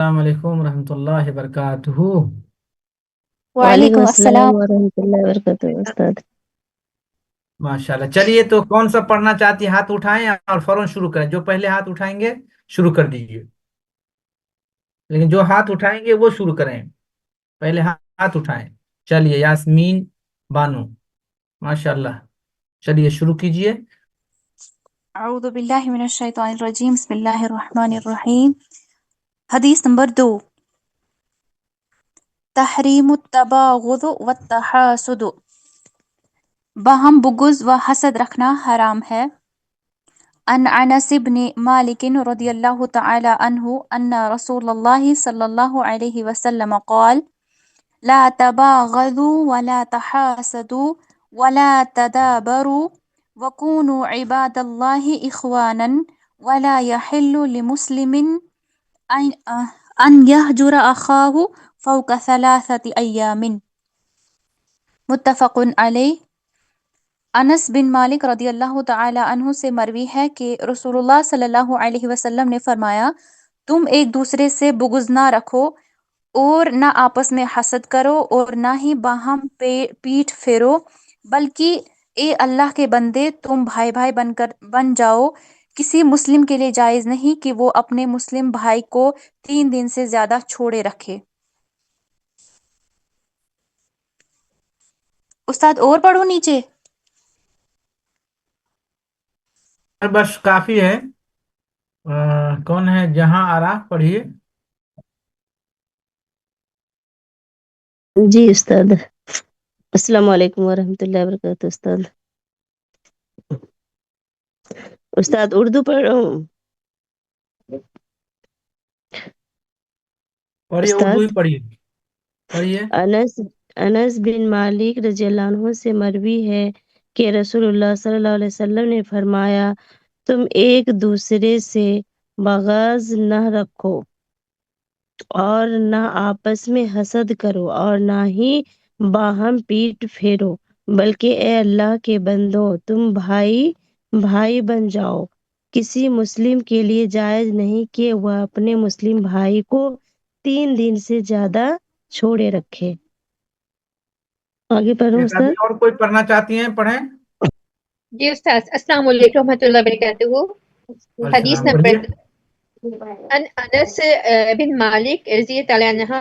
السلام علیکم ورحمۃ اللہ وبرکاتہ۔ وعلیکم وعلیکم السلام السلام ورحمۃ اللہ وبرکاتہ استاد۔ ماشاء اللہ، چلیے تو کون سا پڑھنا چاہتی ہیں؟ ہاتھ اٹھائیں اور فوراً شروع کریں۔ جو پہلے ہاتھ اٹھائیں گے شروع کر دیجیے، لیکن جو ہاتھ اٹھائیں گے وہ شروع کریں۔ پہلے ہاتھ اٹھائیں۔ چلیے یاسمین بانو، ماشاء اللہ، چلیے شروع کیجیے۔ اعوذ باللہ من الشیطان الرجیم، بسم اللہ الرحمن الرحیم۔ حدیث نمبر 2، تحریم التباغض والتحاسد، باہم بغض و حسد رکھنا حرام ہے۔ عن انس بن مالک رضی اللہ تعالی عنہ ان رسول اللہ صلی اللہ علیہ وسلم قال: لا تباغضوا ولا تحاسدوا ولا تدابروا وكونوا عباد الله إخوانا ولا يحل لمسلم أن يهجر أخاه فوق 3 أيام، متفق علیہ۔ انس بن مالک رضی اللہ تعالی عنہ سے مروی ہے کہ رسول اللہ صلی اللہ علیہ وسلم نے فرمایا: تم ایک دوسرے سے بغض نہ رکھو اور نہ آپس میں حسد کرو اور نہ ہی باہم پیٹھ پھیرو، بلکہ اے اللہ کے بندے تم بھائی بھائی بن جاؤ۔ کسی مسلم کے لیے جائز نہیں کہ وہ اپنے مسلم بھائی کو 3 دن سے زیادہ چھوڑے رکھے۔ استاد اور پڑھو نیچے۔ بس کافی ہے۔ کون ہے جہاں آرا؟ پڑھیے۔ جی استاد، السلام علیکم ورحمۃ اللہ وبرکاتہ استاد۔ استاد اردو پڑھو۔ پڑھیے، اردو استاد، ہی پڑھیے، پڑھیے۔ انس بن مالک رضی اللہ عنہ سے مروی ہے کہ رسول اللہ صلی اللہ علیہ وسلم نے فرمایا: تم ایک دوسرے سے بغض نہ رکھو اور نہ آپس میں حسد کرو اور نہ ہی باہم پیٹ پھیرو، بلکہ اے اللہ کے بندو تم بھائی بھائی بن جاؤ۔ کسی مسلم کے لیے جائز نہیں کہ وہ اپنے مسلم بھائی کو 3 دن سے زیادہ چھوڑے رکھے۔ آگے پڑھو ایک ابھی استاد۔ اور کوئی پڑھنا چاہتی ہیں؟ پڑھیں۔ جی استاد، السلام علیکم ورحمۃ اللہ وبرکاتہ۔ حدیث السلام، پڑھیے۔ نمبر ان انس بن مالک رضی اللہ عنہ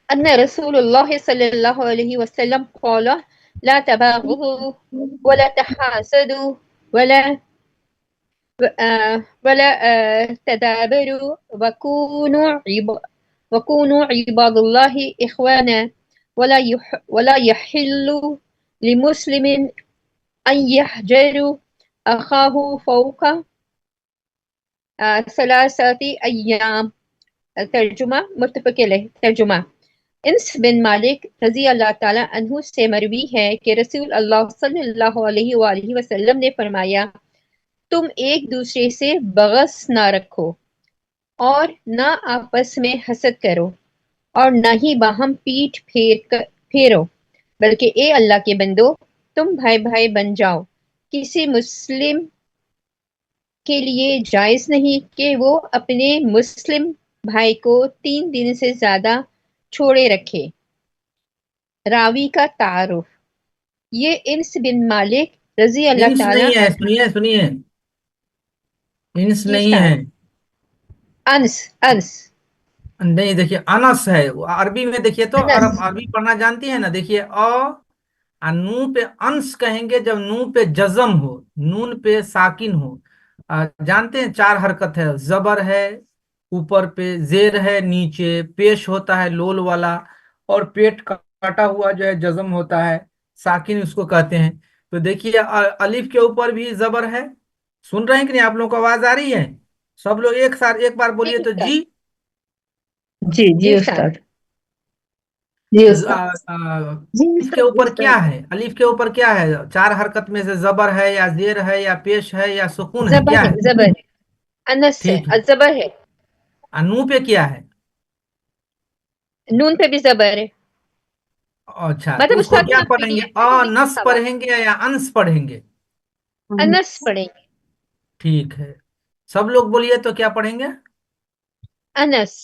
ان رسول اللہ صلی اللہ علیہ وسلم قال: لا تباغضوا ولا تحاسدوا ولا ولا تدابروا وكونوا عباد الله إخوانا ولا يحل لمسلم أن يهجر أخاه فوق 3 أيام۔ ترجمہ متفق علیہ۔ ترجمہ: انس بن مالک رضی اللہ تعالی عنہ سے مروی ہے کہ رسول اللہ صلی اللہ علیہ وآلہ وسلم نے فرمایا: تم ایک دوسرے سے بغض نہ رکھو اور نہ آپس میں حسد کرو اور نہ ہی باہم پیٹھ پھیرو، بلکہ اے اللہ کے بندو تم بھائی بھائی بن جاؤ۔ کسی مسلم کے لیے جائز نہیں کہ وہ اپنے مسلم بھائی کو 3 دن سے زیادہ چھوڑے رکھے۔ راوی کا تعارف: یہ انس بن مالک رضی اللہ انس تعالی نہیں ہے، عنہ۔ سنیے سنیے، انس جی نہیں استاد، ہے۔ انس نہیں، دیکھیے انس ہے وہ عربی میں، دیکھیے تو انس عربی پڑھنا جانتی ہے نا؟ دیکھیے نو پہ انس کہیں گے جب نو پہ جزم ہو، نون پہ ساکن ہو۔ جانتے ہیں 4 حرکت ہے، زبر ہے، اوپر پہ زیر ہے، نیچے پیش ہوتا ہے لول والا، اور پیٹ کاٹا ہوا جو ہے جزم ہوتا ہے، ساکن اس کو کہتے ہیں۔ تو دیکھیے الف کے اوپر بھی زبر ہے۔ سن رہے ہیں کہ نہیں؟ آپ لوگوں کو آواز آ رہی ہے؟ سب لوگ ایک ساتھ ایک بار جی بولیے تو استاد، جی۔ جی جی جی استاد، استاد، جی آ، استاد، آ، جی الف کے استاد، جی اوپر کیا استاد۔ ہے؟ الف کے اوپر کیا ہے؟ 4 حرکت میں سے زبر ہے یا زیر ہے یا پیش ہے یا سکون ہے؟ زبر کیا ہے، ہے؟ زبر ہے، انس سے ٹھیک ہے۔ زبر ہے، نو پہ کیا ہے؟ نون پہ بھی زبر ہے۔ اچھا، تو مطلب اس کو استاد کیا میں پڑھیں گے؟ کلیئر کر دوں لیکن نس سوال پڑھیں گے یا انس پڑھیں گے؟ انس پڑھیں گے، ٹھیک ہے، سب لوگ بولیے تو کیا پڑھیں گے؟ انس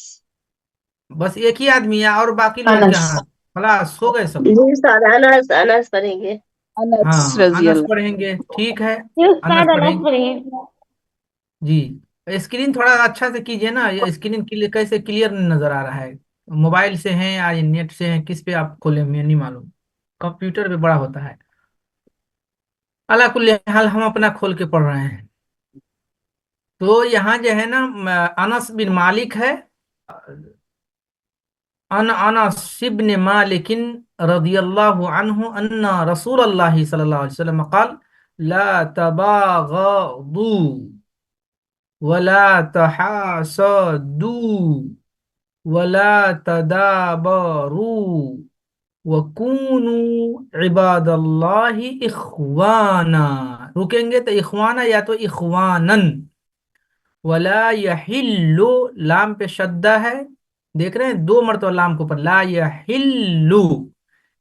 बस एक ही आदमी है और बाकी लोग अनस। कहाँ? खलास सो गए सब जी लोग। उस्ताद, अनस अनस पढ़ेंगे। अनस हाँ रजी अनस अल्लाह। पढ़ेंगे, ठीक है। जी अनस उस्ताद, अनस पढ़ेंगे पढ़ेंगे। जी। स्क्रीन थोड़ा अच्छा से कीजिए ना, ये स्क्रीन क्लियर कैसे क्लियर नहीं नजर आ रहा है। मोबाइल से है या नेट से है, किस पे आप खोले मुझे नहीं मालूम। कंप्यूटर पे बड़ा होता है। अला कुल्ली हाल हम अपना खोल के पढ़ रहे हैं। तो यहाँ जो है ना अनस बिन मालिक है। अनस इब्न मालिक रदियल्लाहु अन्हु अन्ना रसूलल्लाह सल्लल्लाहु अलैहि वसल्लम क़ाल ला तबागदू वला तहासदू वला तदाबरू वकूनू इबादल्लाहि इख्वाना। रुकेंगे तो इख्वाना या तो इख्वानन। वला यहिल्लु, लाम पे शद्दा है। देख रहे हैं, दो मरतबा लाम के ऊपर, ला यहिल्लु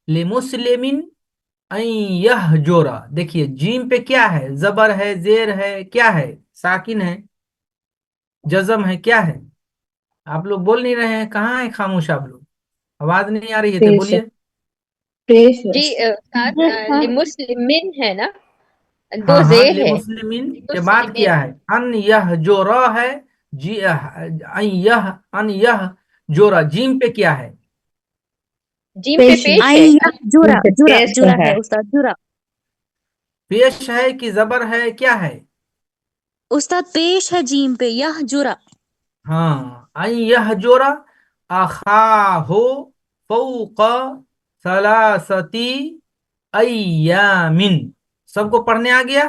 लिमुस्लिमिन अन यहजुरा। देखिए जीम पे क्या है, जबर है, जेर है, क्या है, साकिन है, जजम है, क्या है? आप लोग बोल नहीं रहे हैं, कहाँ है खामोश आप लोग? आवाज नहीं आ रही है तो पेश है, बोलिए। पेश है। जी उस्ताद, जी उस्ताद। लिमुस्लिमिन है ना, दो हाँ हाँ, जेर ले है। मुस्लिमीन के बाद लिमुस्लिमिन। क्या है? अन यह जोरा है। जी अन यह जोरा, जीम पे क्या है? जीम पे पेश है। पेश है। आई या जुरा, ठीक है, जुरा पेश जुरा है। है उस्ताद, जुरा। पेश है कि जबर है, क्या है? उस्ताद पेश है जीम पे, यह जुरा। हाँ, अन यह जोरा अखा हो फौक सलासती अय्यामिन। सबको पढ़ने आ गया?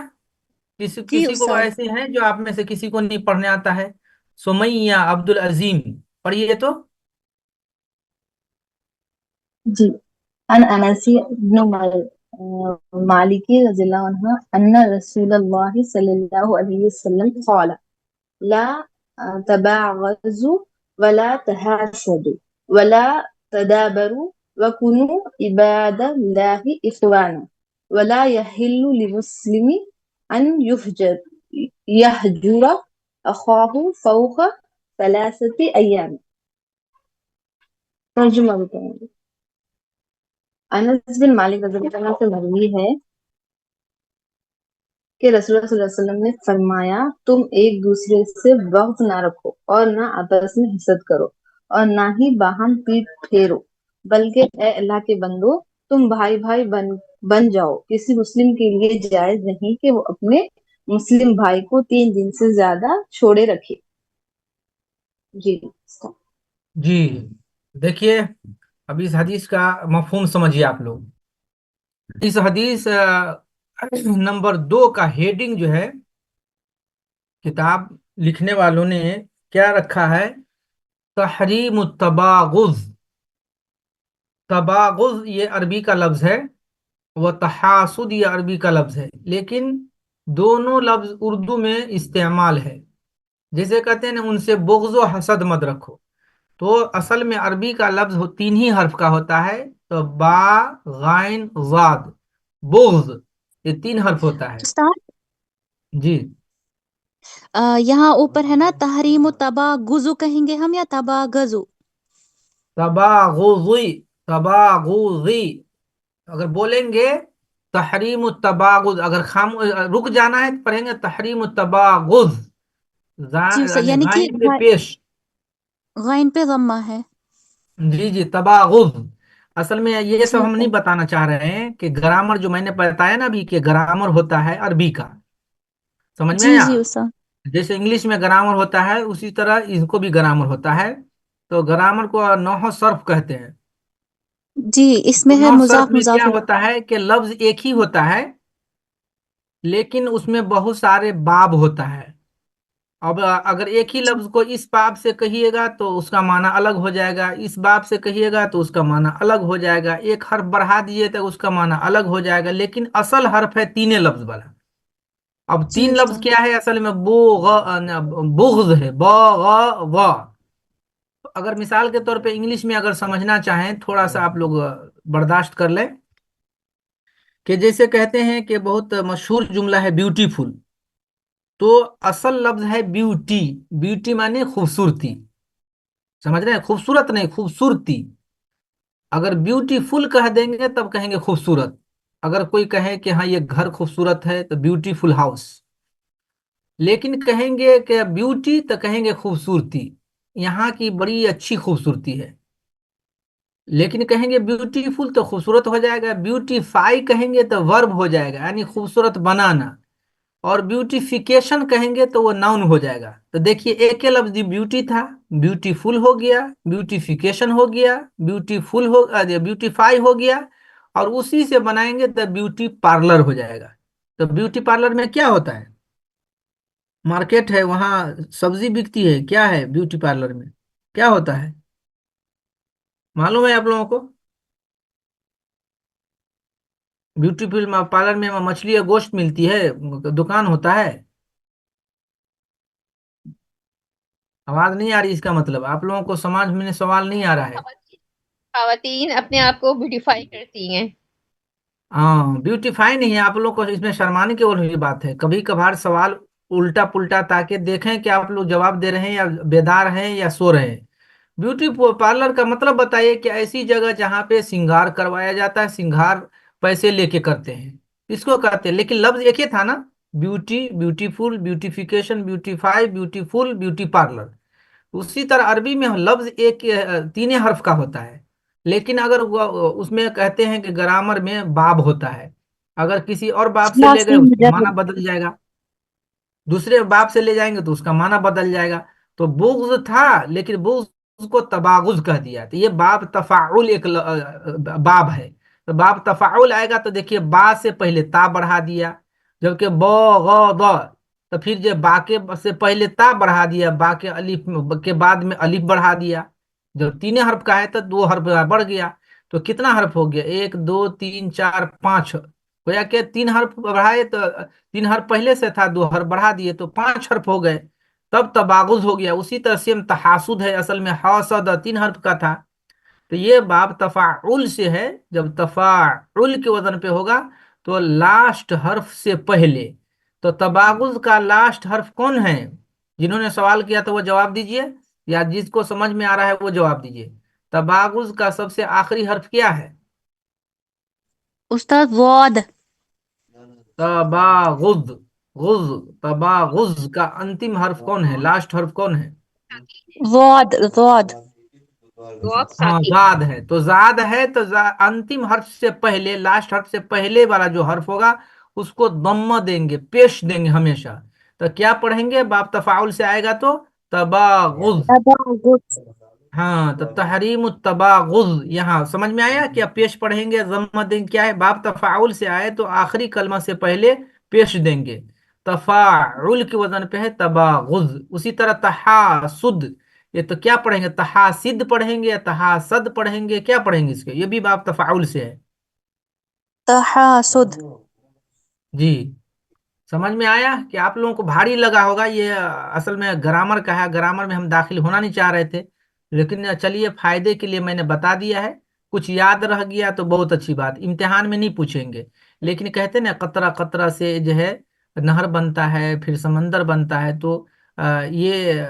किसी जी किसी को उस्ताद। ऐसे हैं जो आप में से किसी को नहीं पढ़ने आता है? सुमैया अब्दुल अजीम, पढ़िए तो। जी। अन अनसी इब्न मालिकी रज़ियल्लाहु अन्हु अन्ना रसूलल्लाह सल्लल्लाहु अलैहि वसल्लम क़ाल ला तबागज़ु वला तहासदु वला तदाबरु वकुनु इबादल्लाहि इख्वाना वला यहिल्लु लिमुस्लिमी अन यहजुर अखाहु फौqa सलासति अय्याम। तर्जुमा बताएंगे। अनस बिन मालिक रज़ी अल्लाह अन्हु से मरवी है कि रसूलुल्लाह सल्लल्लाहु अलैहि वसल्लम ने फरमाया, तुम एक दूसरे से बग़्ज़ ना रखो और ना आपस में हसद करो और ना ही बाहम पीठ फेरो, बल्कि ए अल्लाह के बंदो, तुम भाई भाई बन जाओ। किसी मुस्लिम के लिए जायज नहीं कि वो अपने मुस्लिम भाई को 3 दिन से ज्यादा छोड़े रखे। जी। जी देखिए, अब इस हदीस का मफहूम समझिए आप लोग। इस हदीस नंबर 2 का हेडिंग जो है, किताब लिखने वालों ने क्या रखा है? तहरीम तबागुज। तबागुज ये अरबी का लफ्ज है, व तहासुद ये अरबी का लफ्ज है, लेकिन दोनों लफ्ज उर्दू में इस्तेमाल है। जैसे कहते हैं ना, उनसे बुग़्ज़ व हसद मत रखो। तो असल में अरबी का लफ्ज 3 ही हर्फ का होता है। तो बा, गाइन, जाद, बुग़्ज़, ये 3 हर्फ होता है। उस्ताद, जी। यहाँ ऊपर है ना तहरीम तबा गुजु, कहेंगे हम या तबा गजु? तबागुज़ी, तबागुज़ी अगर बोलेंगे तहरीम तबागुज, अगर खाम रुक जाना है तो पढ़ेंगे तहरीम तबागुज। जी उस्ताद, यानी यानी कि गाइन पे पेश। गाइन पे गम्मा है। जी जी, तबागुज। असल में ये जी सब हम नहीं उस्ताद। बताना चाह रहे हैं कि ग्रामर जो मैंने बताया ना अभी, कि ग्रामर होता है अरबी का। समझ में जी आया? जी उस्ताद। जैसे इंग्लिश में ग्रामर होता है, उसी तरह इनको भी ग्रामर होता है। तो ग्रामर को नहव सर्फ कहते हैं। जी, तो इसमें है नहव सर्फ मुजाफ में क्या मुजाफ इलैह। होता है कि लफ्ज एक ही होता है, लेकिन उसमें बहुत सारे बाब होता है। अब अगर एक ही जी लफ्ज को इस बाब से कहिएगा तो उसका माना अलग हो जाएगा, इस बाब से कहिएगा तो उसका माना अलग हो जाएगा, एक हर्फ बढ़ा दिए तो उसका माना अलग हो जाएगा, लेकिन असल हर्फ है 3 लफ्ज वाला। अब जी 3 लफ्ज उस्ताद। क्या है असल में? बुग़्ज़ है, ब ग व। अगर मिसाल के तौर पे इंग्लिश में अगर समझना चाहें, थोड़ा सा आप लोग बर्दाश्त कर लें, कि जैसे कहते हैं कि बहुत मशहूर जुमला है ब्यूटीफुल। तो असल लफ्ज है ब्यूटी। ब्यूटी माने खूबसूरती। समझ रहे हैं, खूबसूरत नहीं, खूबसूरती। अगर ब्यूटीफुल कह देंगे तब कहेंगे खूबसूरत। अगर कोई कहे कि हाँ ये घर खूबसूरत है तो ब्यूटीफुल हाउस। लेकिन कहेंगे कि ब्यूटी तो कहेंगे खूबसूरती, यहाँ की बड़ी अच्छी खूबसूरती है। लेकिन कहेंगे ब्यूटीफुल तो खूबसूरत हो जाएगा, ब्यूटीफाई कहेंगे तो वर्ब हो जाएगा, यानी खूबसूरत बनाना। और ब्यूटिफिकेशन कहेंगे तो वो नाउन हो जाएगा। तो देखिए एक ही लफ्ज ब्यूटी था, ब्यूटीफुल हो गया, ब्यूटिफिकेशन हो गया, ब्यूटीफुल हो ब्यूटीफाई हो गया, और उसी से बनाएंगे तो ब्यूटी पार्लर हो जाएगा। तो ब्यूटी पार्लर में क्या होता है? मार्केट है, वहाँ सब्जी बिकती है, क्या है ब्यूटी पार्लर में, क्या होता है मालूम है आप लोगों को? ब्यूटीफुल पार्लर में मछली या गोश्त मिलती है, दुकान होता है। आवाज नहीं आ रही, इसका मतलब आप लोगों को समझ में सवाल नहीं आ रहा है। खातन अपने आप को ब्यूटीफाई करती हैं। हाँ, ब्यूटीफाई नहीं है, आप लोग को इसमें शर्माने की और भी बात है। कभी कभार सवाल उल्टा पुल्टा ताकि देखें कि आप लोग जवाब दे रहे हैं या बेदार हैं या सो रहे हैं। ब्यूटी पार्लर का मतलब बताइए कि ऐसी जगह जहाँ पे श्रृंगार करवाया जाता है, श्रृंगार पैसे लेके करते हैं, इसको कहते हैं। लेकिन लफ्ज एक ही था ना, beauty, beautiful, beautification, beautify, beautiful, beauty parlour. उसी तरह अरबी में लफ्ज एक तीन ही हर्फ का होता है। लेकिन अगर उसमें कहते हैं कि ग्रामर में बाब होता है, अगर किसी और बाब से ले गए ثلاثي उसका माना مجرد बदल जाएगा, दूसरे बाब से ले जाएंगे तो उसका माना बदल जाएगा। तो बुग़्ज़ था, लेकिन बुग़्ज़ को तबागुज कह दिया, तो ये बाब तफाउल एक बाब है। तो बाब तफाउल आएगा तो देखिए बा से पहले ता बढ़ा दिया, जबकि ब ग द, तो फिर जो बा के से पहले ता बढ़ा दिया, बा के अलिफ के बाद में अलिफ बढ़ा दिया। जब तीन हर्फ का है तो दो हर्फ बढ़ गया। तो कितना हर्फ हो गया, एक दो तीन चार पांच, गोया के तीन हर्फ बढ़ाए तो तीन हर्फ पहले से था, दो हर्फ बढ़ा दिए तो पांच हर्फ हो गए, तब तबागुज हो गया। उसी तरह सेम तहासुद है, असल में हौसद तीन हर्फ का था। तो ये बाब तफाउल से है। जब तफाउल के वजन पे होगा तो लास्ट हर्फ से पहले। तो तबागुज का लास्ट हर्फ कौन है? जिन्होंने सवाल किया तो वो जवाब दीजिए, या जिसको समझ में आ रहा है वो जवाब दीजिए। तबागुज का सबसे आखिरी हर्फ क्या है? أستاذ ضاد. तबागुज, गुज, तबागुज का अंतिम हर्फ कौन है, लास्ट हर्फ कौन है? ضاد ضاد. जवाब हाँ साकी। जाद है, तो जाद है तो अंतिम हर्फ से पहले, लास्ट हर्फ से पहले वाला जो हर्फ होगा उसको दम्मा देंगे, पेश देंगे हमेशा। तो क्या पढ़ेंगे, बाप तफाउल से आएगा तो तबागुज। تباغت. हाँ, तो तहरीम तबागुज यहाँ समझ में आया? क्या पेश पढ़ेंगे, जम्मा देंगे, क्या है, बाप तफाउल से आए तो आखिरी कलमा से पहले पेश देंगे। तफाउल के वजन पे है तबागुज। उसी तरह तहासुद, ये तो क्या पढ़ेंगे, तहासिद पढ़ेंगे या तहासद पढ़ेंगे, क्या पढ़ेंगे इसके, ये भी बाप तफाउल से है। تحاسد. जी, समझ में आया? कि आप लोगों को भारी लगा होगा ये, असल में ग्रामर का है, ग्रामर में हम दाखिल होना नहीं चाह रहे थे, लेकिन चलिए फायदे के लिए मैंने बता दिया है। कुछ याद रह गया तो बहुत अच्छी बात, इम्तिहान में नहीं पूछेंगे। लेकिन कहते ना कतरा कतरा से जो है नहर बनता है, फिर समंदर बनता है। तो ये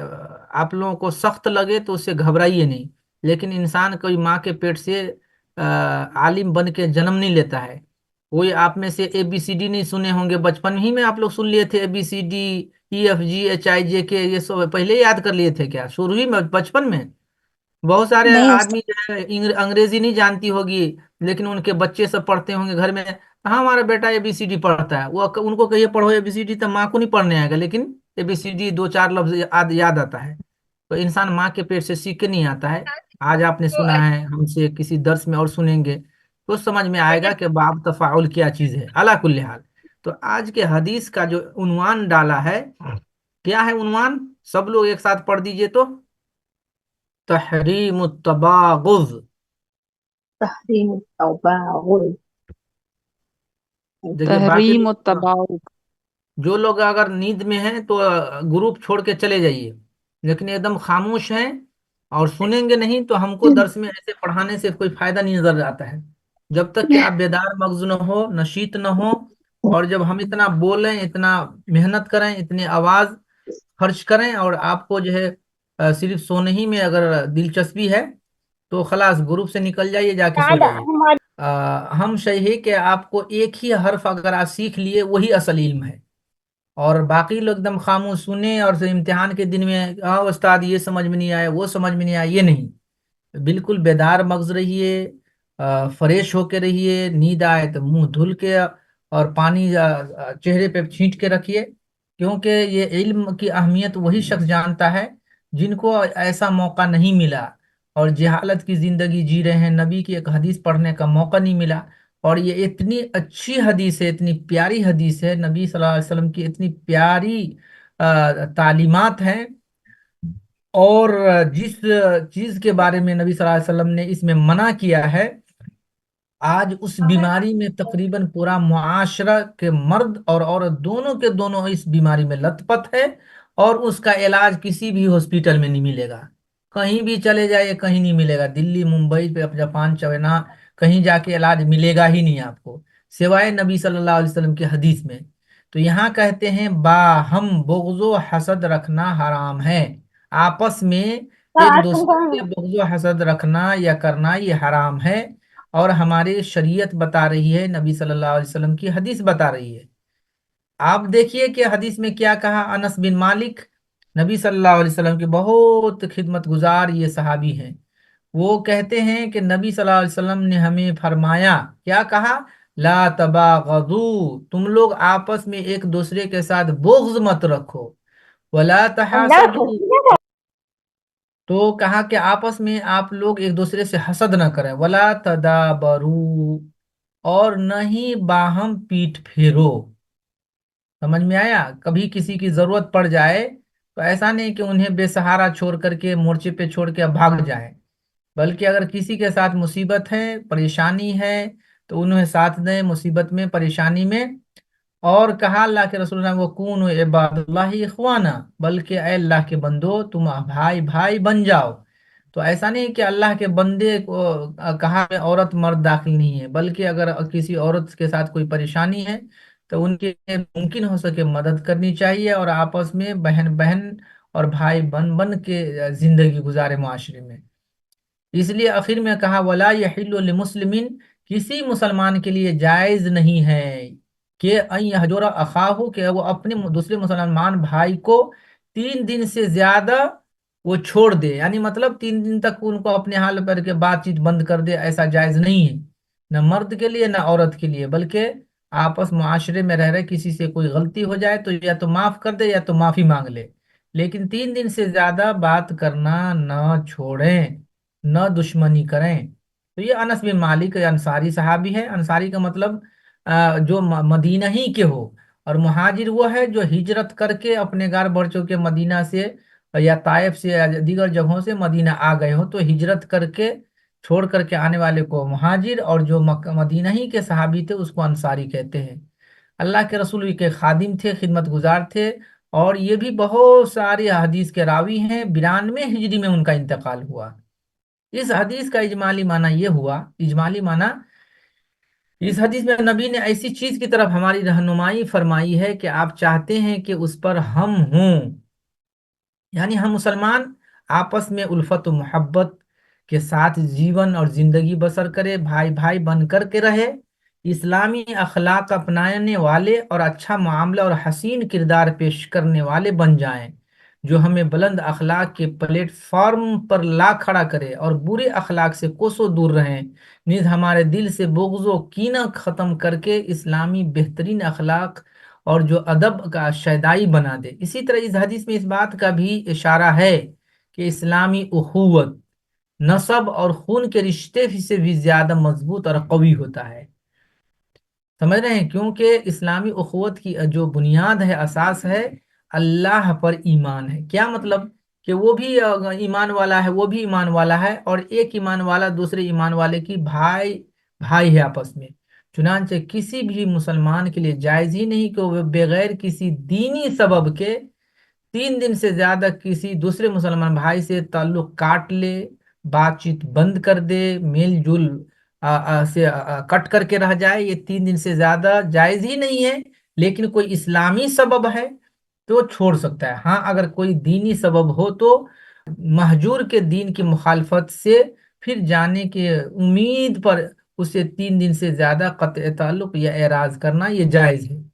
आप लोगों को सख्त लगे तो उससे घबराइए नहीं। लेकिन इंसान कोई माँ के पेट से आलिम बन के जन्म नहीं लेता है। कोई आप में से ABCD नहीं सुने होंगे, बचपन ही में आप लोग सुन लिए थे ABCD, EFGHIJK, ये सब पहले याद कर लिए थे क्या, शुरू ही में बचपन में? बहुत सारे नहीं आदमी उस्ताद. जो है अंग्रेजी नहीं जानती होगी, लेकिन उनके बच्चे सब पढ़ते होंगे घर में, हाँ हमारा बेटा ABCD पढ़ता है, वो उनको कहिए पढ़ो ABCD तो माँ को नहीं पढ़ने आएगा, लेकिन ABCD दो चार लफ्ज याद आता है। तो इंसान माँ के पेट से सीख के नहीं आता है। आज आपने तो सुना है, हमसे किसी दर्स में और सुनेंगे तो समझ में बेटा आएगा कि बाब तफाउल क्या चीज है। अला कुल्ली हाल, तो आज के हदीस का जो उन्वान डाला है, क्या है उन्वान, सब लोग एक साथ पढ़ दीजिए तो, तहरीम तबागुज। तहरीम तबागुल। देखिए बाकी तहरीम और लोग, तबाउक। जो लोग अगर नींद में हैं तो ग्रुप छोड़ के चले जाइए, लेकिन एकदम खामोश हैं और सुनेंगे नहीं तो हमको दर्स में ऐसे पढ़ाने से कोई फायदा नहीं नजर आता है। जब तक कि आप बेदार मगज न हो, नशीत न हो, और जब हम इतना बोलें, इतना मेहनत करें, इतनी आवाज खर्च करें और आपको जो है सिर्फ सोने ही में अगर दिलचस्पी है तो खलास ग्रुप से निकल जाइए, जाके सो जाइए। हम सही है कि आपको एक ही हर्फ अगर आप सीख लिए वही असल इल्म है, और बाकी लोग एकदम खामोश सुने और फिर इम्तिहान के दिन में हाँ उस्ताद ये समझ में नहीं आया वो समझ में नहीं आया, ये नहीं। बिल्कुल बेदार मगज रहिए, फ्रेश होके रहिए, नींद आए तो मुंह धुल के और पानी चेहरे पे छींट के रखिए, क्योंकि ये इल्म की अहमियत वही शख्स जानता है जिनको ऐसा मौका नहीं मिला और जहालत की जिंदगी जी रहे हैं, नबी की एक हदीस पढ़ने का मौका नहीं मिला। और ये इतनी अच्छी हदीस है, इतनी प्यारी हदीस है, नबी सल्लल्लाहु अलैहि वसल्लम की इतनी प्यारी तालीमात हैं। और जिस चीज के बारे में नबी सल्लल्लाहु अलैहि वसल्लम ने इसमें मना किया है, आज उस बीमारी में तकरीबन पूरा मुआशरा के मर्द और औरत दोनों के दोनों इस बीमारी में लथपथ है, और उसका इलाज किसी भी हॉस्पिटल में नहीं मिलेगा। कहीं भी चले जाइए कहीं नहीं मिलेगा, दिल्ली मुंबई पे जापान चाइना कहीं जाके इलाज मिलेगा ही नहीं आपको, सिवाय नबी सल्लल्लाहु अलैहि वसल्लम की हदीस में। तो यहाँ कहते हैं हम बुग़्ज़ो हसद रखना हराम है, आपस में एक दूसरे से बुग़्ज़ो हसद रखना या करना ये हराम है। और हमारी शरीयत बता रही है, नबी सल्लल्लाहु अलैहि वसल्लम की हदीस बता रही है। आप देखिए कि हदीस में क्या कहा। अनस बिन मालिक नबी सल्लल्लाहु अलैहि वसल्लम के बहुत खिदमत गुजार ये सहाबी हैं। वो कहते हैं कि नबी सल्लल्लाहु अलैहि वसल्लम ने हमें फरमाया, क्या कहा, ला तबागदू, तुम लोग आपस में एक दूसरे के साथ बुग़्ज़ मत रखो, वला तहासदू, तो कहा कि आपस में आप लोग एक दूसरे से हसद न करें, वला तदाबरू, और न ही बाहम पीठ फेरो। समझ में आया? कभी किसी की जरूरत पड़ जाए तो ऐसा नहीं कि उन्हें बेसहारा छोड़ करके मोर्चे पे छोड़ के भाग जाए, बल्कि अगर किसी के साथ मुसीबत है परेशानी है तो उन्हें साथ दें मुसीबत में परेशानी में। और कहा अल्लाह के रसूल ने, वो कून इबादुल्लाहि इख्वाना, बल्कि ऐ अल्लाह के बंदो तुम भाई भाई बन जाओ। तो ऐसा नहीं कि अल्लाह के बंदे को कहा में औरत मर्द दाखिल नहीं है, बल्कि अगर किसी औरत के साथ कोई परेशानी है तो उनके मुमकिन हो सके मदद करनी चाहिए, और आपस में बहन बहन और भाई बन बन के जिंदगी गुजारे मुआशरे में। इसलिए आखिर में कहा, वला यहिल्लु लिमुस्लिमिन, किसी मुसलमान के लिए जायज नहीं है कि अन यहजुरा अखाहु, कि वो अपने दूसरे मुसलमान भाई को 3 दिन से ज्यादा वो छोड़ दे, यानी मतलब 3 दिन तक उनको अपने हाल पर के बातचीत बंद कर दे, ऐसा जायज नहीं है, न मर्द के लिए न औरत के लिए। बल्कि आपस मुआशरे में रह रहे किसी से कोई गलती हो जाए तो या तो माफ कर दे या तो माफी मांग ले, लेकिन 3 दिन से ज्यादा बात करना न छोड़ें, न दुश्मनी करें। तो ये अनस बिन मालिक अंसारी सहाबी है। अंसारी का मतलब जो मदीना ही के हो, और मुहाजिर वो है जो हिजरत करके अपने गार बरचों के मदीना से या ताइफ से या दीगर जगहों से मदीना आ गए हो, तो हिजरत करके छोड़ करके आने वाले को मुहाजिर, और जो मदीना ही के सहाबी थे उसको अंसारी कहते हैं। अल्लाह के रसूल के खादिम थे, खिदमत गुजार थे, और ये भी बहुत सारी हदीस के रावी हैं। 92 हिजरी में उनका इंतकाल हुआ। इस हदीस का इजमाली माना ये हुआ, इजमाली माना इस हदीस में नबी ने ऐसी चीज की तरफ हमारी रहनुमाई फरमाई है कि आप चाहते हैं कि उस पर हम हों, यानी हम मुसलमान आपस में उल्फत और मोहब्बत के साथ जीवन और जिंदगी बसर करे, भाई भाई बन कर के रहे, इस्लामी अखलाक अपनाने वाले और अच्छा मामला और हसीन किरदार पेश करने वाले बन जाएं, जो हमें बुलंद अखलाक के प्लेटफॉर्म पर ला खड़ा करे और बुरे अखलाक से कोसों दूर रहें, निज हमारे दिल से बुग़्ज़ो कीना ख़त्म करके इस्लामी बेहतरीन अखलाक और जो अदब का शैदाई बना दे। इसी तरह इस हदीस में इस बात का भी इशारा है कि इस्लामी उखुवत नसब और खून के रिश्ते से भी ज्यादा मजबूत और कवी होता है। समझ रहे हैं? क्योंकि इस्लामी उखुवत की जो बुनियाद है, असास है, अल्लाह पर ईमान है। क्या मतलब? कि वो भी ईमान वाला है, वो भी ईमान वाला है, और एक ईमान वाला दूसरे ईमान वाले की भाई भाई है आपस में। चुनांचे किसी भी मुसलमान के लिए जायज ही नहीं कि वो बगैर किसी दीनी सबब के 3 दिन से ज्यादा किसी दूसरे मुसलमान भाई से ताल्लुक काट ले, बातचीत बंद कर दे, मेल जुल से कट करके रह जाए, ये 3 दिन से ज्यादा जायज ही नहीं है। लेकिन कोई इस्लामी सबब है तो छोड़ सकता है। हाँ, अगर कोई दीनी सबब हो तो महजूर के दीन की मुखालफत से फिर जाने के उम्मीद पर उसे 3 दिन से ज्यादा कत्ल ताल्लुक या एराज करना ये जायज है।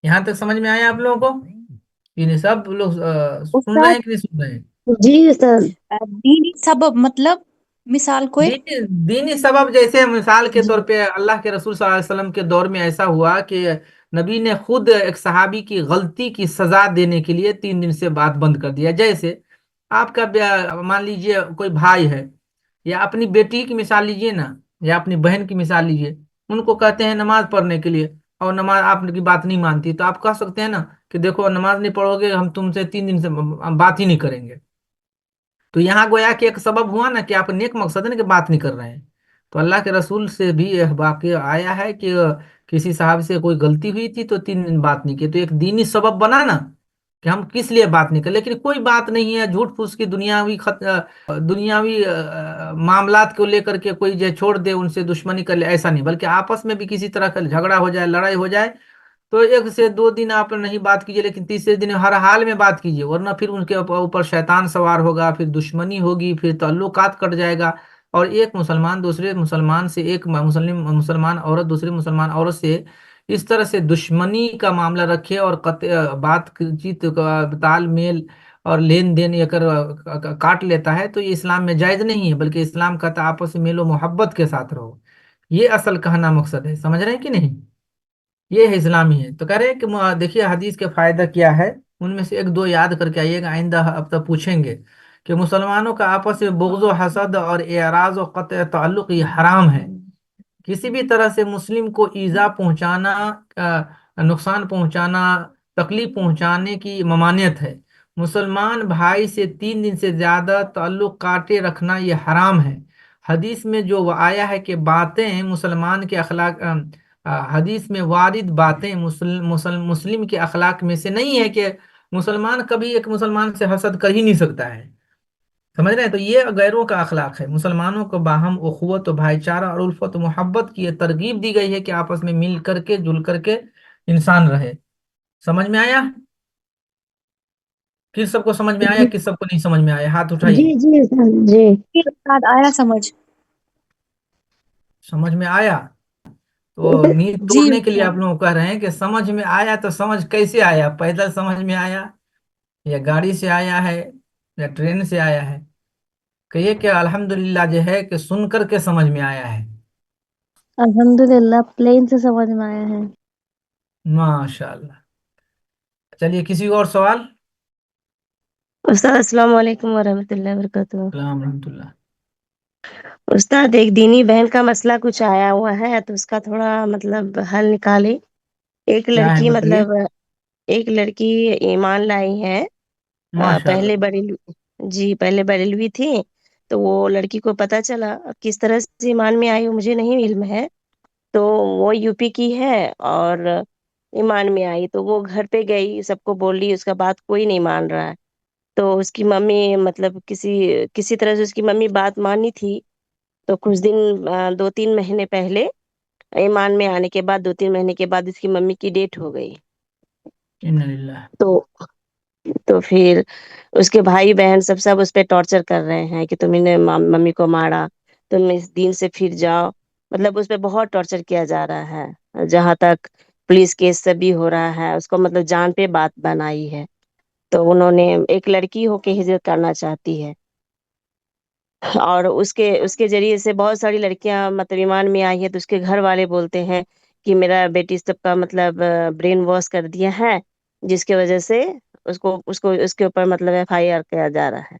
यहाँ तक समझ में आया आप लोगों को? ये सब लोग सुन रहे उस्ताद, हैं कि नहीं सुन रहे हैं? जी उस्ताद। दीनी सबब मतलब मिसाल कोई? दीनी दीनी सबब, जैसे मिसाल के जी तौर पे अल्लाह के रसूल सल्लल्लाहु अलैहि वसल्लम के दौर में ऐसा हुआ कि नबी ने खुद एक सहाबी की गलती की सजा देने के लिए 3 दिन से बात बंद कर दिया। जैसे आपका मान लीजिए कोई भाई है, या अपनी बेटी की मिसाल लीजिए ना, या अपनी बहन की मिसाल लीजिए, उनको कहते हैं नमाज पढ़ने के लिए, और नमाज आपकी बात नहीं मानती, तो आप कह सकते हैं ना कि देखो नमाज नहीं पढ़ोगे, हम तुमसे 3 दिन से बात ही नहीं करेंगे। तो यहाँ गोया कि एक सबब हुआ ना कि आप नेक मकसद है ना कि बात नहीं कर रहे हैं। तो अल्लाह के रसूल से भी यह वाक़या आया है कि किसी साहब से कोई गलती हुई थी तो 3 दिन बात नहीं की, तो एक दीनी सबब बना ना कि हम किस लिए बात नहीं कर। लेकिन कोई बात नहीं है, झूठ फूस की दुनियावी मामलात को लेकर के कोई जो छोड़ दे, उनसे दुश्मनी कर ले, ऐसा नहीं, बल्कि आपस में भी किसी तरह का झगड़ा हो जाए, लड़ाई हो जाए, तो 1 से 2 दिन आप नहीं बात कीजिए, लेकिन तीसरे दिन हर हाल में बात कीजिए, वरना फिर उनके ऊपर शैतान सवार होगा, फिर दुश्मनी होगी, फिर ताल्लुकात कट जाएगा। और एक मुसलमान दूसरे मुसलमान से, एक मुसलमान औरत दूसरे मुसलमान औरत से इस तरह से दुश्मनी का मामला रखे और बातचीत का तालमेल और लेन देन ये कर काट लेता है, तो ये इस्लाम में जायज नहीं है। बल्कि इस्लाम कहता है आपस में मेलो मोहब्बत के साथ रहो। ये असल कहना मकसद है, समझ रहे हैं कि नहीं? ये है इस्लामी है। तो कह रहे हैं कि देखिए हदीस के फायदा क्या है, उनमें से 1 2 याद करके आइएगा, आइंदा अब तक पूछेंगे कि मुसलमानों का आपस में बुग़्ज़ व हसद और एराज और क़त्ल ताल्लुक़ ये हराम है। किसी भी तरह से मुस्लिम को ईजा पहुंचाना, नुकसान पहुंचाना, तकलीफ पहुंचाने की ममानियत है। मुसलमान भाई से 3 दिन से ज्यादा ताल्लुक काटे रखना ये हराम है। हदीस में जो आया है कि बातें मुसलमान के अखलाक, हदीस में वारिद बातें मुस्लिम के अखलाक में से नहीं है कि मुसलमान कभी एक मुसलमान से हसद कर ही नहीं सकता है। समझ रहे हैं? तो ये गैरों का अखलाक है। मुसलमानों को बाहम उखुवत भाईचारा और उल्फत मोहब्बत की ये तरगीब दी गई है कि आपस में मिल करके जुल करके इंसान रहे। समझ में आया? किस सबको समझ में आया, किस सबको नहीं समझ में आया, हाथ जी उठाइए। जी उस्ताद जी। जी उस्ताद, आया समझ। समझ में आया? तो नींद जी तोड़ने के लिए उस्ताद। आप लोग कह रहे हैं कि समझ में आया, तो समझ कैसे आया? पैदल समझ में आया, या गाड़ी से आया है, या ट्रेन से आया है? कहिए कि अल्हम्दुलिल्लाह जो है कि सुन करके समझ में आया है। अल्हम्दुलिल्लाह प्लेन से समझ में आया है। माशाल्लाह। चलिए किसी और सवाल? उस्ताद अस्सलाम वालेकुम वरहमतुल्लाहि वबरकातुहू। सलाम रहमतुल्लाह। उस्ताद एक दीनी बहन का मसला कुछ आया हुआ है, तो उसका थोड़ा मतलब हल निकाले। एक क्या है लड़की बताइए। मतलब एक लड़की ईमान लाई है। माशाल्लाह। पहले बरेलवी थी। तो वो लड़की को पता चला, अब किस तरह से ईमान में आई वो मुझे नहीं इल्म है। तो वो यूपी की है और ईमान में आई, तो वो घर पे गई, सबको बोल रही, उसका बात कोई नहीं मान रहा है। तो उसकी मम्मी मतलब किसी किसी तरह से उसकी मम्मी बात मानी थी। तो कुछ दिन 2-3 महीने पहले ईमान में आने के बाद 2-3 महीने के बाद उसकी मम्मी की डेथ हो गई। इन्ना लिल्लाह। तो फिर उसके भाई बहन सब उस पे टॉर्चर कर रहे हैं कि तुमने मम्मी को मारा, तुम इस दीन से फिर जाओ। मतलब उस पे बहुत टॉर्चर किया जा रहा है, जहां तक पुलिस केस से भी हो रहा है, उसको मतलब जान पे बात बनाई है। तो उन्होंने एक लड़की होके हिजरत करना चाहती है, और उसके उसके जरिए से बहुत सारी लड़कियां मतलब ईमान में आई है। तो उसके घर वाले बोलते हैं कि मेरा बेटी सबका मतलब ब्रेन वॉश कर दिया है, जिसके वजह से उसको उसको उसके ऊपर मतलब FIR किया जा रहा है।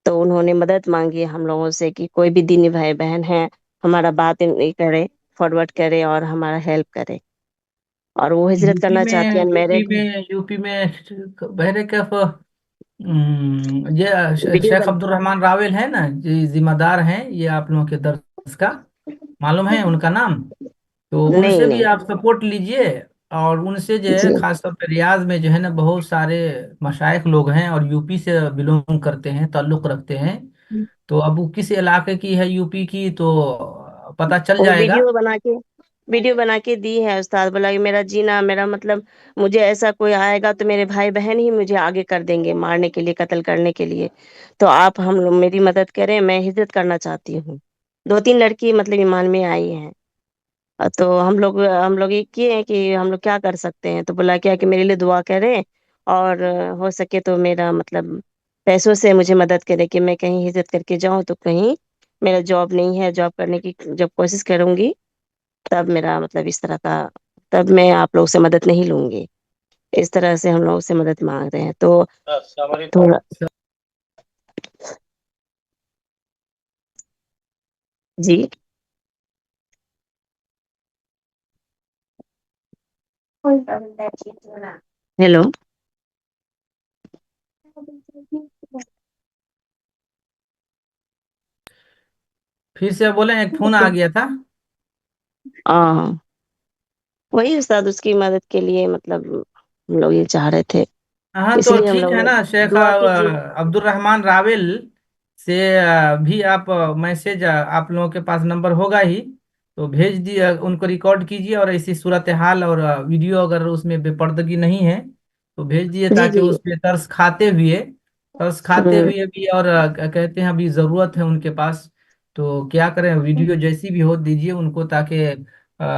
तो उन्होंने मदद मांगी है हम लोगों से कि कोई भी दीनी भाई बहन है, हमारा बात ये करे, फॉरवर्ड करे और हमारा हेल्प करे। और वो हिजरत यूपी करना चाहती में है यूपी अनमैरिड। में यूपी में बहरे कैफ, ये वीडियो शेख बन अब्दुल रहमान रावेल है ना जी, जिम्मेदार हैं ये आप लोगों के दर्स का, मालूम है उनका नाम? तो नहीं उनसे भी नहीं। आप सपोर्ट लीजिए। और उनसे जो है जी खासतौर पर रियाज में जो है ना बहुत सारे मशाइख लोग हैं और यूपी से बिलोंग करते हैं, ताल्लुक रखते हैं। तो अब वो किस इलाके की है यूपी की, तो पता चल वो जाएगा। वीडियो बना के ویڈیو بنا کے دی ہے استاد، بولا کہ میرا جینا، میرا مطلب مجھے ایسا کوئی آئے گا تو میرے بھائی بہن ہی مجھے آگے کر دیں گے مارنے کے لیے، قتل کرنے کے لیے، تو آپ ہم لوگ میری مدد کریں، میں ہجرت کرنا چاہتی ہوں۔ 2-3 لڑکی مطلب ایمان میں آئی ہیں، تو ہم لوگ یہ کیے ہیں کہ ہم لوگ کیا کر سکتے ہیں، تو بولا کیا کہ میرے لیے دعا کریں، اور ہو سکے تو میرا مطلب پیسوں سے مجھے مدد کرے کہ میں کہیں ہجرت کر کے جاؤں، تو کہیں میرا جاب نہیں ہے، جاب کرنے کی جب کوشش کروں گی تب میرا مطلب اس طرح کا، تب میں آپ لوگ سے مدد نہیں لوں گی، اس طرح سے ہم لوگ سے مدد مانگ رہے ہیں۔ تو تھوڑا جی ہیلو، پھر سے بولیں، ایک فون آ گیا تھا۔ ہاں وہی استاد اس کی مدد کے لیے مطلب ہم لوگ یہ چاہ رہے تھے، ہاں اس تو لیے ہم ٹھیک ہے لوگ نا، شیخ دعا کیجیے۔ عبد الرحمان راول سے بھی آپ میسج، آپ لوگوں کے پاس نمبر ہوگا ہی، تو بھیج دیے، ان کو ریکارڈ کیجیے، اور ایسی صورتحال اور ویڈیو اگر اس میں بے پردگی نہیں ہے تو بھیج دیے، جی تاکہ جی، اس پہ ترس کھاتے ہوں، ہوئے بھی، اور کہتے ہیں ابھی ضرورت ہے ان کے پاس، تو کیا کریں، ویڈیو جیسی بھی ہو دیجیے ان کو، تاکہ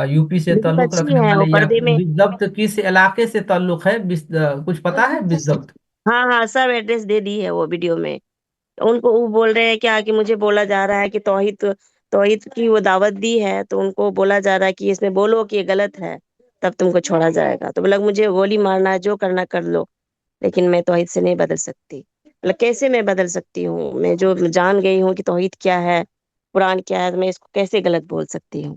یو پی سے بہت تعلق اچھی رکھنے ہے وہ والے، یا پردے میں۔ بالضبط کس علاقے سے تعلق ہے، کچھ پتا ہے بالضبط؟ ہاں ہاں سب ایڈریس دے دی ہے وہ ویڈیو میں، ان کو وہ بول رہے ہیں کیا کہ مجھے بولا جا رہا ہے کہ توحید کی وہ دعوت دی ہے، تو ان کو بولا جا رہا ہے کہ اس میں بولو کہ یہ غلط ہے، تب تم کو چھوڑا جائے گا، تو بولا مجھے گولی مارنا ہے، جو کرنا کر لو، لیکن میں توحید سے نہیں بدل سکتی۔ مطلب کیسے میں بدل سکتی ہوں، میں جو جان گئی ہوں کہ توحید کیا ہے، قرآن کیا ہے، تو میں اس کو کیسے غلط بول سکتی ہوں؟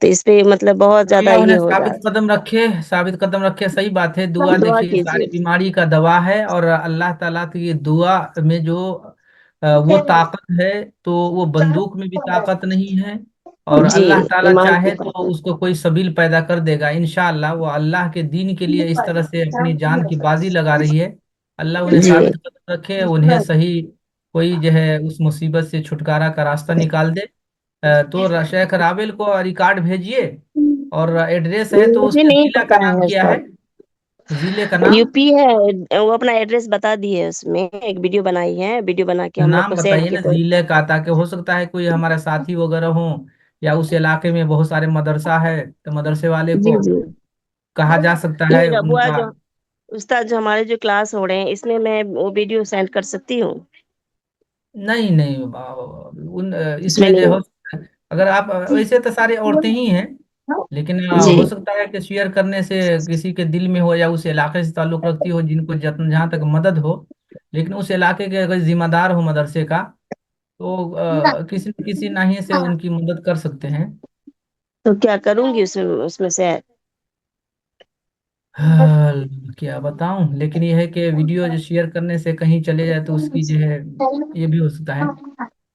تو اس پہ مطلب بہت زیادہ اللہ یہ انہیں ہو رہا ثابت قدم رکھے، ثابت قدم رکھے، صحیح بات ہے، ہے، دعا دعا دیکھیے کیجیے۔ ساری بیماری کا دوا ہے، اور اللہ تعالیٰ کی یہ دعا میں جو وہ طاقت ہے، تو وہ بندوق میں بھی طاقت نہیں ہے، اور جی اللہ تعالیٰ ایمان کی چاہے تو طاقت۔ اس کو کوئی سبیل پیدا کر دے گا انشاءاللہ، وہ اللہ کے دین کے لیے اس طرح سے اپنی جان کی بازی لگا رہی ہے، اللہ انہیں جی ثابت قدم رکھے، انہیں صحیح کوئی جو ہے اس مصیبت سے چھٹکارا کا راستہ نکال دے۔ تو شیخ راویل کو ریکارڈ بھیجیے، اور ایڈریس ہے تو اس مجھے میں نہیں ضلع کا پتا نام ہے کیا ہے؟ سر، ضلع کا یو نام؟ پی ہے، وہ اپنا ایڈریس بتا دی ہے، اس میں ایک ویڈیو بنائی ہے، ویڈیو بنا کے ہم لوگ نام کو سینڈ بتائیے کی نا تو۔ ضلع کا، تاکہ ہو سکتا ہے کوئی ہمارے ساتھی وغیرہ ہوں، یا اس علاقے میں بہت سارے مدرسہ ہے، تو مدرسے والے جی کو جی، کہا جا سکتا ہے یہ ان ربوا کا۔ جو استاد جو ہمارے جو کلاس ہو رہے ہیں، اس میں وہ ویڈیو سینڈ کر سکتی ہوں؟ نہیں نہیں، اس اس میں میں جو نہیں؟ ہو سکتا ہے، اگر آپ ویسے تو ساری عورتیں ہی ہیں، لیکن جی ہو سکتا ہے کہ شیئر کرنے سے کسی کے دل میں ہو، یا اس علاقے سے تعلق رکھتی ہو جن کو جہاں تک مدد ہو، لیکن اس علاقے کے اگر ذمہ دار ہو مدرسے کا، تو کسی نہ کسی ناحیے سے ان کی مدد کر سکتے ہیں۔ تو کیا کروں گی اس میں سے؟ کیا بتاؤں، لیکن یہ ہے کہ ویڈیو جو شیئر کرنے سے کہیں چلے جائے تو اس کی جو ہے، یہ بھی ہو سکتا ہے۔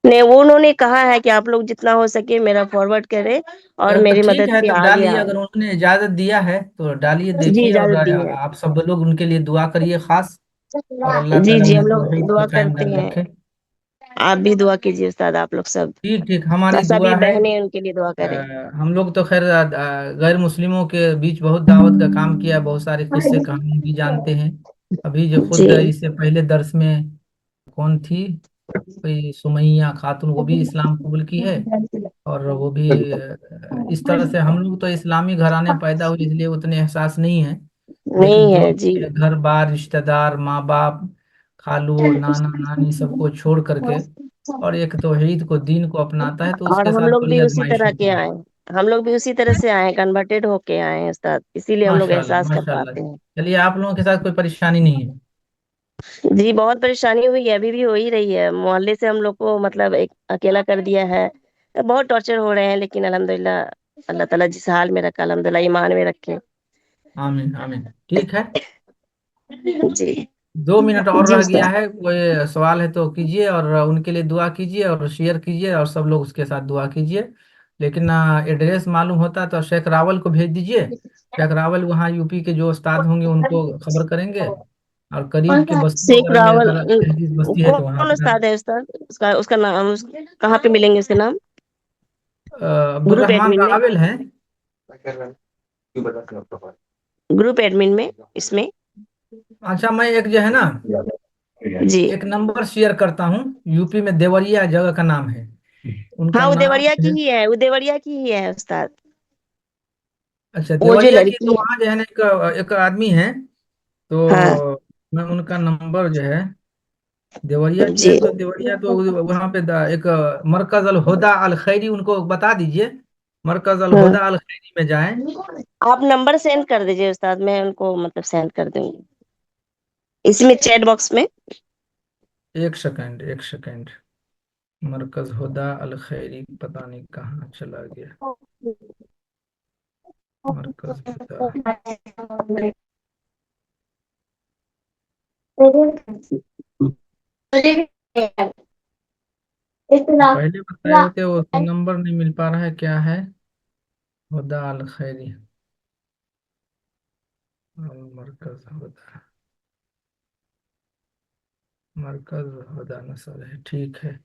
نہیں، وہ انہوں نے کہا ہے کہ آپ لوگ جتنا ہو سکے میرا فارورڈ کرے اور تو میری ٹھیک مدد ہے، کے تو آگے ڈالیے، آئے۔ اگر انہوں نے اجازت دیا ہے تو ڈالیے، جی دیکھیے، اور اجازت دی ہے، آپ سب لوگ ان کے لیے دعا کریے خاص، اور اللہ جی تعالیٰ جی انہیں ہم لوگ توحید دعا پہ قائم کرتے دائم ہیں، رکھے۔ آپ بھی دعا کیجیے استاد، آپ لوگ سب ٹھیک ٹھیک، ہماری سبھی دعا ہے۔ بہنیں ان کے لیے دعا کریں۔ ہم لوگ تو خیر غیر مسلموں کے بیچ بہت دعوت کا کام کیا ہے، بہت سارے قصے کہانی بھی جانتے ہیں، ابھی جو جی خود اس سے پہلے درس میں کون تھی، کوئی سمیہ خاتون، وہ بھی اسلام قبول کی ہے، اور وہ بھی اس طرح سے ہم لوگ تو اسلامی گھرانے پیدا ہوئے، اس لیے اتنے احساس نہیں ہے، لیکن نہیں جو ہے جی، گھر بار، رشتہ دار، ماں باپ، خالو، نانا نانی، سب کو چھوڑ کر کے، اور ایک توحید کو، دین کو اپناتا ہے، تو اس اور کے ہم ساتھ لوگ بڑی بھی اسی آزمائش طرح کے ہوتی ہے۔ آئے ہیں، ہم لوگ بھی اسی طرح سے آئے ہیں، کنورٹیڈ ہو کے آئے ہیں استاد، اسی لیے ہم لوگ ماشاء اللہ احساس کر ماشاء اللہ، پاتے ہیں۔ چلیے، آپ لوگوں کے ساتھ کوئی پریشانی نہیں ہے؟ جی بہت پریشانی ہوئی ہے، ابھی بھی ہو ہی رہی ہے، محلے سے ہم لوگ کو مطلب ایک اکیلا کر دیا ہے، بہت ٹارچر ہو رہے ہیں، لیکن الحمدللہ اللہ تعالیٰ جس حال میں رکھا الحمدللہ ایمان میں رکھے۔ آمین آمین، ٹھیک ہے، جی 2 منٹ اور جی رہ گیا استاد، ہے، کوئی سوال ہے تو کیجیے، اور ان کے لیے دعا کیجیے، اور شیئر کیجیے، اور سب لوگ اس کے ساتھ دعا کیجیے، لیکن ایڈریس معلوم ہوتا تو شیخ راول کو بھیج دیجیے، شیخ راول وہاں یو پی کے جو استاد ہوں گے ان کو خبر کریں گے، اور قریب کے بستیوں شیخ اگر میرے راول خیال تحریر بستی ہے تو وہاں کون اپنا استاد ہے استاد؟ اس کا نام کہاں پہ ملیں گے اس کے نام؟ عبد گروپ الرحمان ایڈمن میں؟ راول ہیں، ग्रुप एडमिन में इसमें। अच्छा, मैं एक जो है ना, जी एक नंबर शेयर करता हूँ। यूपी में देवरिया जगह का नाम है, उनका हाँ, वो नाम देवरिया की है। ही है, वो देवरिया की ही है उस्ताद। अच्छा, वो जो देवरिया की लड़की तो है। वहाँ जो है ना, एक आदमी है, हाँ तो मैं उनका नंबर जो है, देवरिया की है जी। तो देवरिया तो वहाँ पे एक मरकज अल हुदा अल खैरी, उनको बता दीजिए मरकज अल हाँ, हुदा अल खैरी में जाएं। आप नंबर सेंड कर दीजिए उस्ताद, मैं उनको मतलब सेंड कर दूंगी इसमें चैट बॉक्स में। एक सेकंड, एक सेकंड। मरकज हुदा अल खैरी पता नहीं कहाँ चला गया। मरकज हुदा, पहले बताए थे वो नंबर नहीं मिल पा रहा है, क्या है? हुदा अल खैरी, मरकज हुदा, मरकज हुदा नसर है, ठीक है।